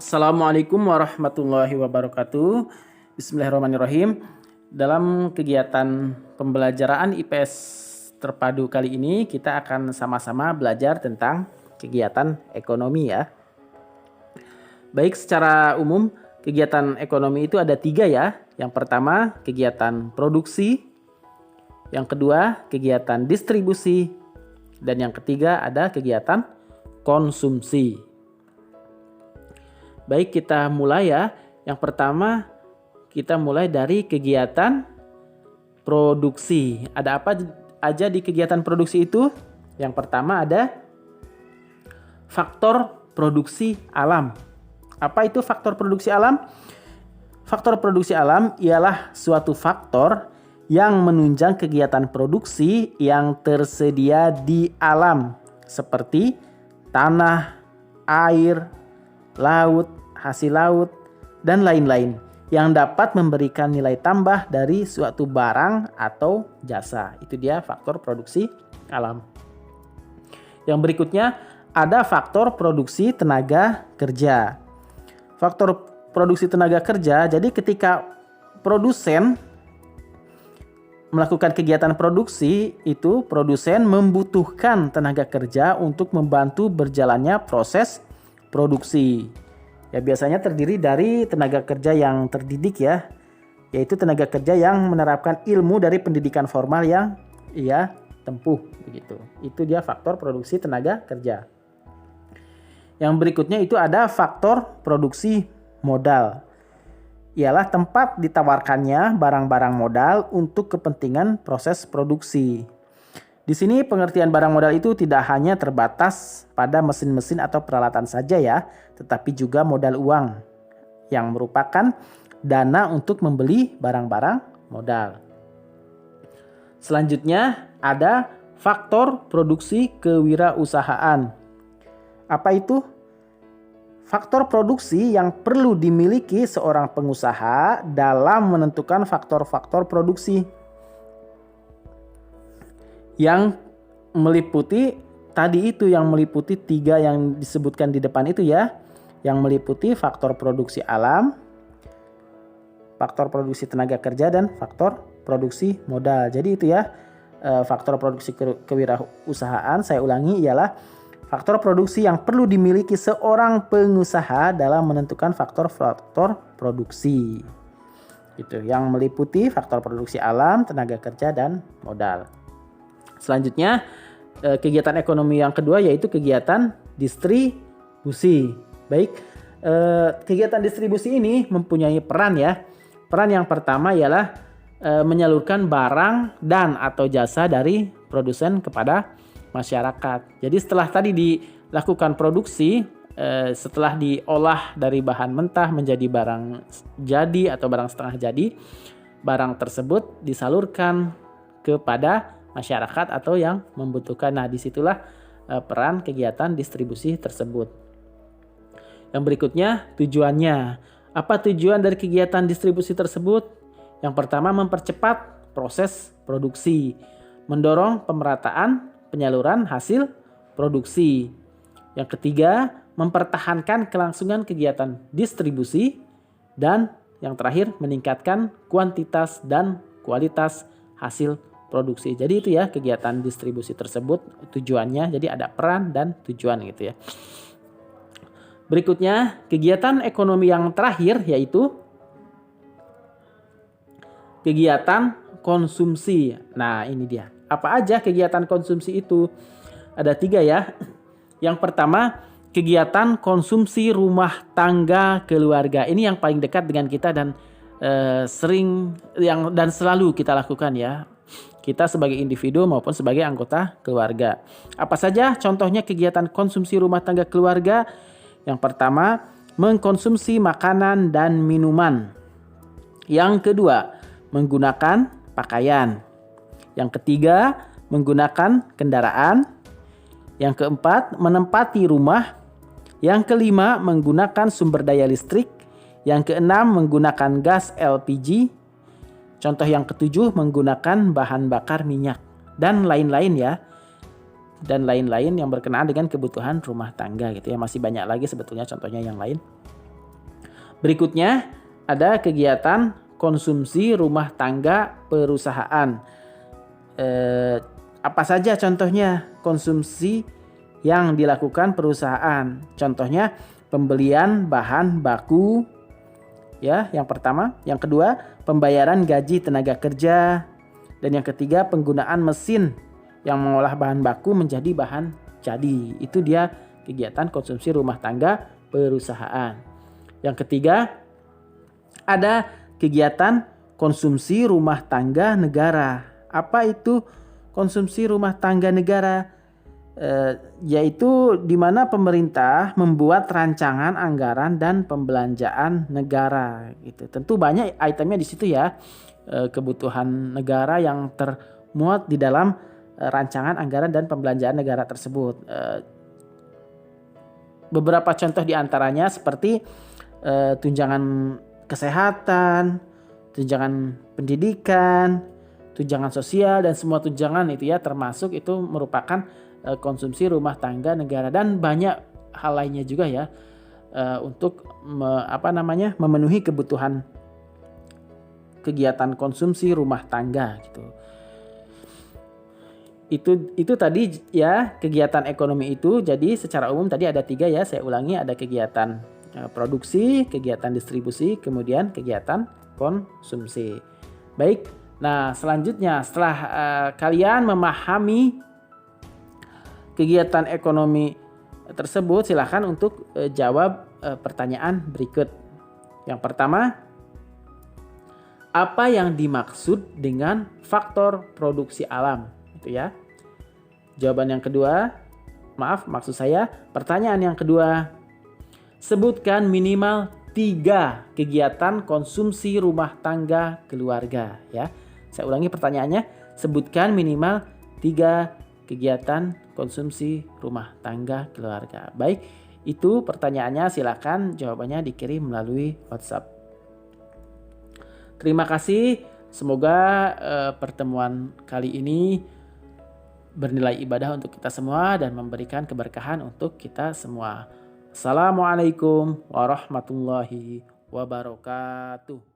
Assalamualaikum warahmatullahi wabarakatuh. Bismillahirrahmanirrahim. Dalam kegiatan pembelajaran IPS terpadu kali ini kita akan sama-sama belajar tentang kegiatan ekonomi ya. Baik, secara umum kegiatan ekonomi itu ada 3 ya. Yang pertama kegiatan produksi, yang kedua kegiatan distribusi, dan yang ketiga ada kegiatan konsumsi. Baik, kita mulai ya. Yang pertama kita mulai dari kegiatan produksi. Ada apa aja di kegiatan produksi itu? Yang pertama ada faktor produksi alam. Apa itu faktor produksi alam? Faktor produksi alam ialah suatu faktor yang menunjang kegiatan produksi yang tersedia di alam seperti tanah, air, laut, hasil laut, dan lain-lain yang dapat memberikan nilai tambah dari suatu barang atau jasa. Itu dia faktor produksi alam. Yang berikutnya ada faktor produksi tenaga kerja. Faktor produksi tenaga kerja, jadi ketika produsen melakukan kegiatan produksi, itu produsen membutuhkan tenaga kerja untuk membantu berjalannya proses produksi. Ya, biasanya terdiri dari tenaga kerja yang terdidik ya, yaitu tenaga kerja yang menerapkan ilmu dari pendidikan formal yang ia tempuh begitu. Itu dia faktor produksi tenaga kerja. Yang berikutnya itu ada faktor produksi modal. Ialah tempat ditawarkannya barang-barang modal untuk kepentingan proses produksi. Di sini pengertian barang modal itu tidak hanya terbatas pada mesin-mesin atau peralatan saja ya, tetapi juga modal uang yang merupakan dana untuk membeli barang-barang modal. Selanjutnya ada faktor produksi kewirausahaan. Apa itu? Faktor produksi yang perlu dimiliki seorang pengusaha dalam menentukan faktor-faktor produksi yang meliputi tadi itu, yang meliputi 3 yang disebutkan di depan itu ya, yang meliputi faktor produksi alam, faktor produksi tenaga kerja, dan faktor produksi modal. Jadi itu ya, faktor produksi kewirausahaan, saya ulangi, ialah faktor produksi yang perlu dimiliki seorang pengusaha dalam menentukan faktor-faktor produksi. Itu yang meliputi faktor produksi alam, tenaga kerja, dan modal. Selanjutnya kegiatan ekonomi yang kedua yaitu kegiatan distribusi. Baik, kegiatan distribusi ini mempunyai peran ya. Peran yang pertama ialah menyalurkan barang dan atau jasa dari produsen kepada masyarakat. Jadi setelah tadi dilakukan produksi, setelah diolah dari bahan mentah menjadi barang jadi atau barang setengah jadi, barang tersebut disalurkan kepada masyarakat atau yang membutuhkan. Nah, disitulah peran kegiatan distribusi tersebut. Yang berikutnya tujuannya. Apa tujuan dari kegiatan distribusi tersebut? Yang pertama mempercepat proses produksi, mendorong pemerataan penyaluran hasil produksi. Yang ketiga mempertahankan kelangsungan kegiatan distribusi, dan yang terakhir meningkatkan kuantitas dan kualitas hasil produksi. Jadi itu ya kegiatan distribusi tersebut tujuannya. Jadi ada peran dan tujuan gitu ya. Berikutnya kegiatan ekonomi yang terakhir yaitu kegiatan konsumsi. Nah, ini dia. Apa aja kegiatan konsumsi itu? Ada 3 ya. Yang pertama kegiatan konsumsi rumah tangga keluarga. Ini yang paling dekat dengan kita dan selalu kita lakukan ya. Kita sebagai individu maupun sebagai anggota keluarga. Apa saja contohnya kegiatan konsumsi rumah tangga keluarga? Yang pertama, mengkonsumsi makanan dan minuman. Yang kedua, menggunakan pakaian. Yang ketiga, menggunakan kendaraan. Yang keempat, menempati rumah. Yang kelima, menggunakan sumber daya listrik. Yang keenam, menggunakan gas LPG. Contoh yang ketujuh, menggunakan bahan bakar minyak, dan lain-lain ya. dan lain-lain yang berkenaan dengan kebutuhan rumah tangga gitu ya. Masih banyak lagi sebetulnya contohnya yang lain. Berikutnya ada kegiatan konsumsi rumah tangga perusahaan. Apa saja contohnya konsumsi yang dilakukan perusahaan? Contohnya pembelian bahan baku, ya, yang pertama. Yang kedua, pembayaran gaji tenaga kerja. Dan yang ketiga, penggunaan mesin yang mengolah bahan baku menjadi bahan jadi. Itu dia kegiatan konsumsi rumah tangga perusahaan. Yang ketiga, ada kegiatan konsumsi rumah tangga negara. Apa itu konsumsi rumah tangga negara? Yaitu di mana pemerintah membuat rancangan anggaran dan pembelanjaan negara gitu. Tentu banyak itemnya di situ ya. Kebutuhan negara yang termuat di dalam rancangan anggaran dan pembelanjaan negara tersebut. Beberapa contoh di antaranya seperti tunjangan kesehatan, tunjangan pendidikan, tunjangan sosial, dan semua tunjangan itu ya termasuk itu merupakan konsumsi rumah tangga negara. Dan banyak hal lainnya juga ya untuk memenuhi kebutuhan kegiatan konsumsi rumah tangga gitu. Itu tadi ya kegiatan ekonomi itu. Jadi secara umum tadi ada 3 ya, saya ulangi, ada kegiatan produksi, kegiatan distribusi, kemudian kegiatan konsumsi. Baik, nah selanjutnya setelah kalian memahami kegiatan ekonomi tersebut, silakan untuk jawab pertanyaan berikut. Yang pertama, apa yang dimaksud dengan faktor produksi alam? Itu ya. Jawaban yang kedua, pertanyaan yang kedua, sebutkan minimal 3 kegiatan konsumsi rumah tangga keluarga ya. Saya ulangi pertanyaannya, sebutkan minimal 3 kegiatan konsumsi rumah tangga keluarga. Baik, itu pertanyaannya, silakan jawabannya dikirim melalui WhatsApp. Terima kasih, semoga pertemuan kali ini bernilai ibadah untuk kita semua dan memberikan keberkahan untuk kita semua. Assalamualaikum warahmatullahi wabarakatuh.